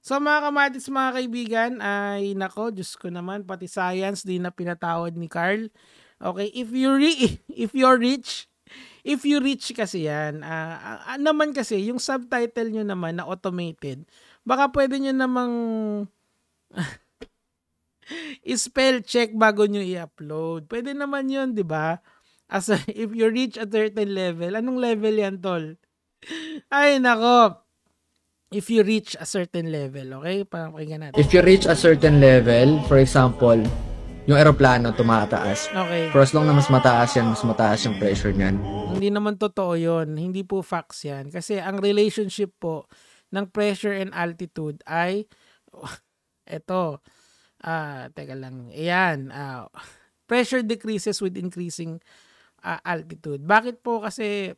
So mga kamatis, mga kaibigan, ay nako, Diyos ko naman, pati science din na pinatawad ni Carl. Okay, if you reach kasi yan, naman kasi, yung subtitle nyo naman na automated, baka pwede nyo namang spell check bago nyo i-upload. Pwede naman yun, di ba? If you reach a certain level, anong level yan, tol? Ay, nako. If you reach a certain level, okay? Pakinggan natin. If you reach a certain level, for example, yung eroplano tumataas. Okay. For as long na mas mataas yan, mas mataas yung pressure niyan. Hindi naman totoo yun. Hindi po facts yan. Kasi ang relationship po ng pressure and altitude ay, eto, teka lang, ayan, pressure decreases with increasing altitude. Bakit po? Kasi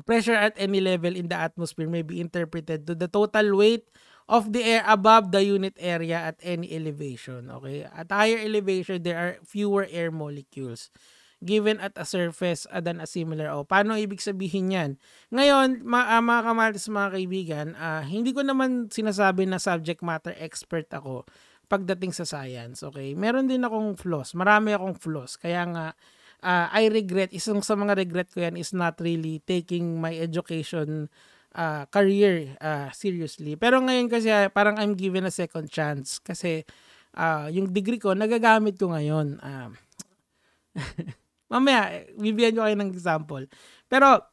pressure at any level in the atmosphere may be interpreted to the total weight of the air above the unit area at any elevation. Okay? At higher elevation, there are fewer air molecules given at a surface than a similar. Paano ibig sabihin yan? Ngayon, mga kamatis, mga kaibigan, hindi ko naman sinasabi na subject matter expert ako pagdating sa science. Okay? Meron din akong flaws. Marami akong flaws. Kaya nga, I regret, isang sa mga regret ko yan is not really taking my education career seriously. Pero ngayon kasi parang I'm given a second chance kasi yung degree ko, nagagamit ko ngayon. Mamaya, bibigyan ko kayo ng example. Pero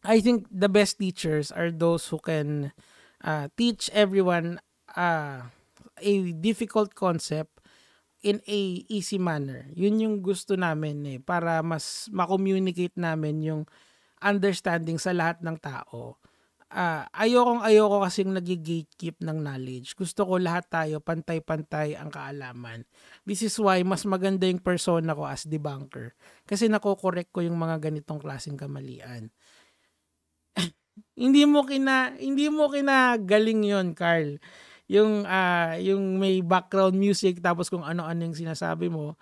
I think the best teachers are those who can teach everyone a difficult concept in a easy manner. Yun yung gusto namin para mas ma-communicate namin yung understanding sa lahat ng tao. Ayoko kasing nag-gatekeep ng knowledge. Gusto ko lahat tayo pantay-pantay ang kaalaman. This is why mas maganda yung persona ko as debunker. Kasi nako-correct ko yung mga ganitong klaseng kamalian. Hindi mo kinagaling yon, Carl. Yung may background music tapos kung ano-ano yung sinasabi mo.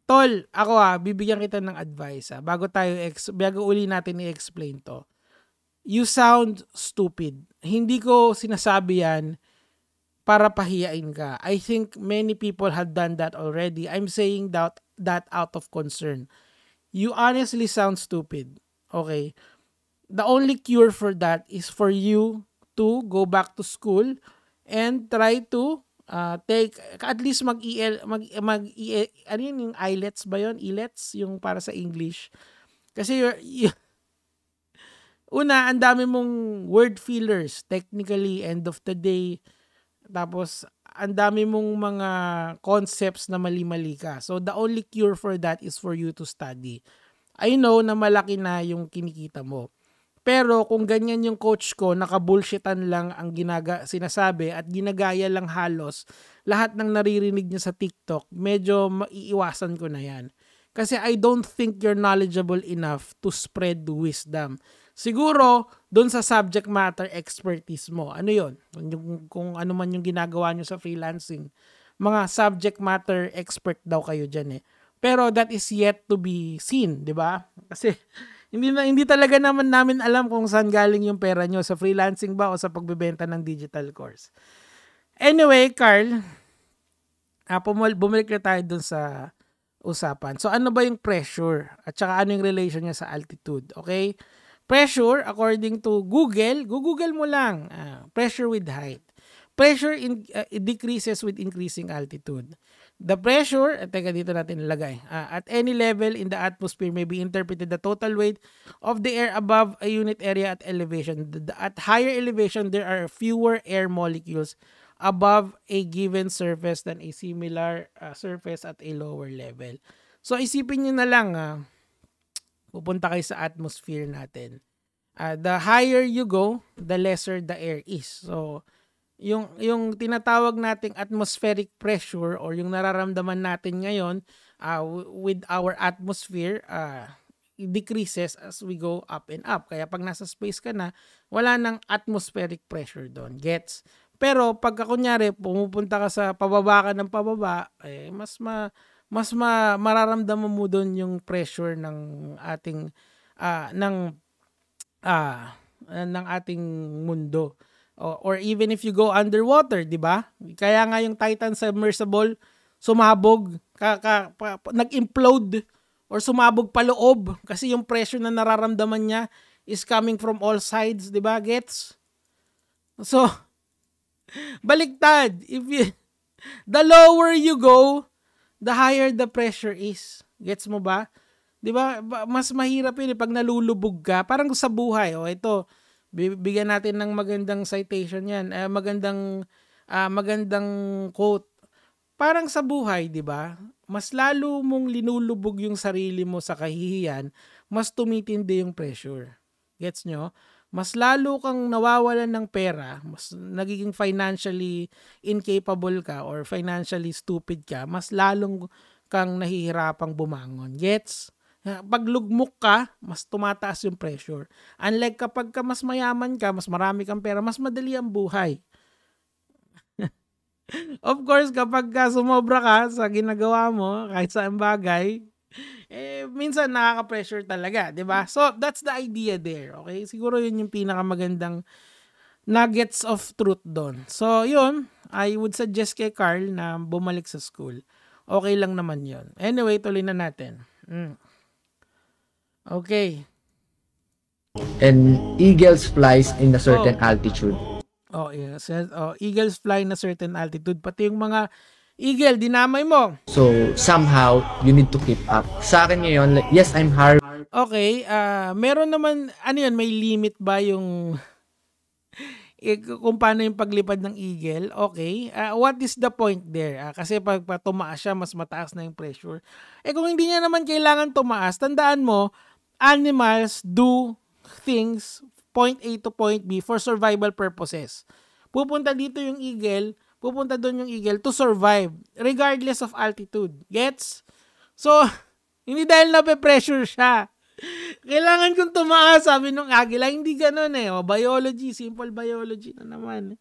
Tol, ako bibigyan kita ng advice bago uli natin i-explain to. You sound stupid. Hindi ko sinasabi yan para pahiyain ka. I think many people have done that already. I'm saying that out of concern. You honestly sound stupid. Okay? The only cure for that is for you to go back to school and try to take at least ano yun, yung IELTS ba yun? IELTS yung para sa English. Kasi una, ang dami mong word fillers technically, end of the day. Tapos ang dami mong mga concepts na mali-mali ka. So the only cure for that is for you to study. I know na malaki na yung kinikita mo. Pero kung ganyan yung coach ko, naka-bullshitan lang ang sinasabi at ginagaya lang halos lahat ng naririnig niya sa TikTok, medyo maiiwasan ko na yan. Kasi I don't think you're knowledgeable enough to spread wisdom. Siguro, doon sa subject matter expertise mo, ano yon? Kung ano man yung ginagawa nyo sa freelancing, mga subject matter expert daw kayo dyan Pero that is yet to be seen, di ba? Kasi hindi talaga naman namin alam kung saan galing yung pera nyo, sa freelancing ba o sa pagbebenta ng digital course. Anyway, Carl, bumalik na tayo dun sa usapan. So ano ba yung pressure at saka ano yung relation niya sa altitude? Okay? Pressure, according to Google mo lang, pressure with height. Pressure decreases with increasing altitude. The pressure, teka dito natin ilagay, at any level in the atmosphere may be interpreted the total weight of the air above a unit area at elevation. At higher elevation, there are fewer air molecules above a given surface than a similar surface at a lower level. So isipin nyo na lang, pupunta kayo sa atmosphere natin. The higher you go, the lesser the air is. So yung tinatawag nating atmospheric pressure or yung nararamdaman natin ngayon with our atmosphere decreases as we go up and up. Kaya pag nasa space ka na, wala nang atmospheric pressure doon. Gets? Pero pagka kunyari pumupunta ka sa pababa ka ng pababa, mas mararamdaman mo doon yung pressure ng ating ng ating mundo. Or even if you go underwater, di ba? Kaya nga yung Titan submersible, sumabog, nag-implode, or sumabog paloob kasi yung pressure na nararamdaman niya is coming from all sides, di ba? Gets? So, baliktad. The lower you go, the higher the pressure is. Gets mo ba? Di ba? Mas mahirap yun pag nalulubog ka. Parang sa buhay. Ito, bigyan natin ng magandang citation yan. Magandang quote. Parang sa buhay, di ba? Mas lalo mong linulubog yung sarili mo sa kahihiyan, mas tumitindi yung pressure. Gets nyo? Mas lalo kang nawawalan ng pera, mas nagiging financially incapable ka or financially stupid ka, mas lalong kang nahihirapang bumangon. Gets? Pag lugmok ka, mas tumataas yung pressure. Unlike kapag ka mas mayaman ka, mas marami kang pera, mas madali ang buhay. Of course, kapag ka sumobra ka sa ginagawa mo, kahit saan bagay, minsan nakaka-pressure talaga, di ba? So, that's the idea there, okay? Siguro yun yung pinakamagandang nuggets of truth doon. So, yun, I would suggest kay Carl na bumalik sa school. Okay lang naman yun. Anyway, tuloy na natin. Okay. And eagles flies in a certain altitude. Yes. Eagles fly in a certain altitude. Pati yung mga eagle, dinamay mo. So, somehow, you need to keep up. Sa akin ngayon, yes, I'm hard. Okay, meron naman, ano yun, may limit ba yung kung paano yung paglipad ng eagle? Okay, what is the point there? Kasi pag tumaas siya, mas mataas na yung pressure. Kung hindi niya naman kailangan tumaas, tandaan mo, animals do things point A to point B for survival purposes. Pupunta dito yung eagle, pupunta doon yung eagle to survive regardless of altitude. Gets? So, hindi dahil nape-pressure siya. Kailangan kong tumaas, sabi nung agila. Hindi ganun biology, simple biology na naman.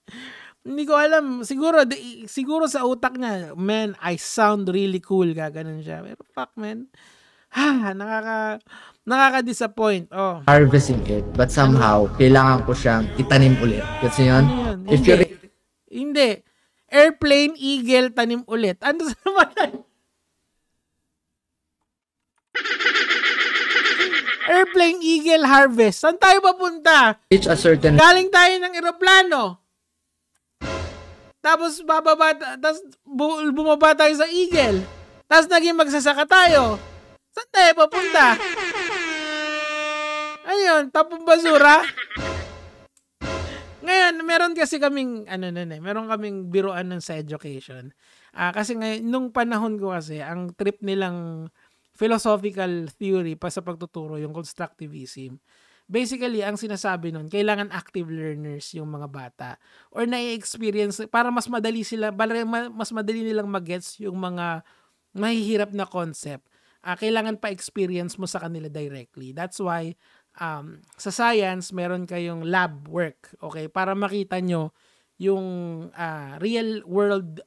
Hindi ko alam. Siguro sa utak niya, man, I sound really cool. Gaganon siya. Pero fuck, man. Nakaka-disappoint. Harvesting it, but somehow, kailangan ko siyang itanim ulit. Kasi yun? Hindi. Airplane, eagle, tanim ulit. Ano sa naman? Airplane, eagle, harvest. Saan tayo papunta? Reach a certain... Galing tayo ng eroplano. Tapos bumaba tayo sa eagle. Tapos naging magsasaka tayo. Saan tayo papunta? Ayun, tapong basura. Ngayon, meron kasi kaming, meron kaming biruan ng sa education. Kasi ngayon, nung panahon ko kasi, ang trip nilang philosophical theory pa sa pagtuturo, yung constructivism. Basically, ang sinasabi nun, kailangan active learners yung mga bata. Or na-experience, para mas madali nilang mag-gets yung mga mahihirap na concept. Kailangan pa experience mo sa kanila directly. That's why, sa science, meron kayong lab work, okay? Para makita nyo yung real world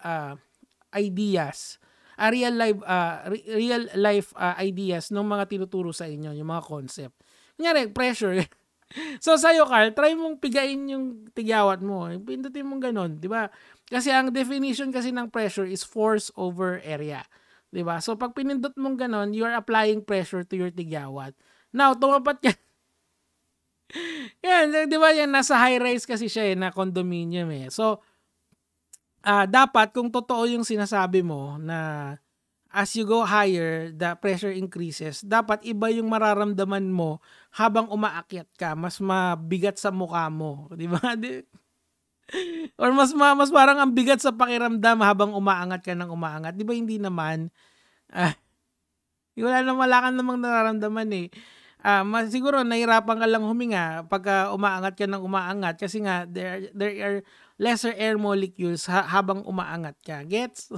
ideas, real life ideas ng mga tinuturo sa inyo, yung mga concept. Kunyari, pressure. So, sa'yo, Carl, try mong pigain yung tigyawat mo. Pindutin mong ganun, di ba? Kasi ang definition kasi ng pressure is force over area. Di ba? So, pag pinindot mong ganun, you are applying pressure to your tigyawat. Now, tumapat ka. Yan, di ba yan? Nasa high-rise kasi siya na condominium So, dapat kung totoo yung sinasabi mo na as you go higher, the pressure increases, dapat iba yung mararamdaman mo habang umaakyat ka, mas mabigat sa mukha mo, di ba? Or mas parang ang bigat sa pakiramdam habang umaangat ka ng umaangat. Di ba hindi naman? Wala kang namang nararamdaman siguro nahirapan ka lang huminga pagka umaangat ka ng umaangat kasi nga there are lesser air molecules habang umaangat ka. Gets?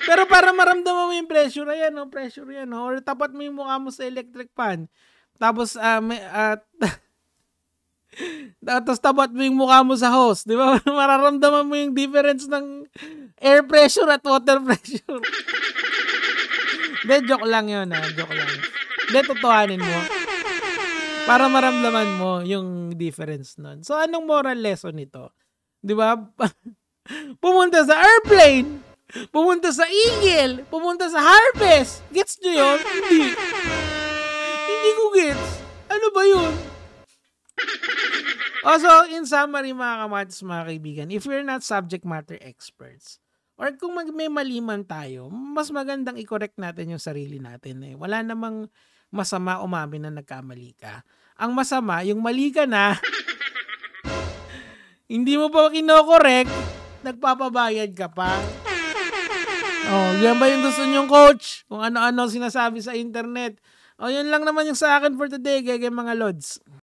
Pero para maramdaman mo yung pressure, pressure yan. Or tapat mo yung mukha mo sa electric fan. Tapos, tapos tapat mo yung mukha mo sa hose. Di ba? Mararamdaman mo yung difference ng air pressure at water pressure. Joke lang yun. Joke lang. Totohanin mo. Para maramdaman mo yung difference nun. So, anong moral lesson nito? Di ba? Pumunta sa airplane, pumunta sa eagle, pumunta sa harvest. Gets nyo yun? Hindi. Hindi ko gets. Ano ba yun? Also, in summary mga kamatis, mga kaibigan, if we're not subject matter experts, or kung may mali man tayo, mas magandang i-correct natin yung sarili natin. Wala namang masama umamin na nagkamali ka. Ang masama, yung mali ka na, hindi mo pa kinokorek, nagpapabayad ka pa. Oh, yan ba yung gusto nyong coach? Kung ano-ano sinasabi sa internet. Oh, yun lang naman yung sa akin for today, mga lods.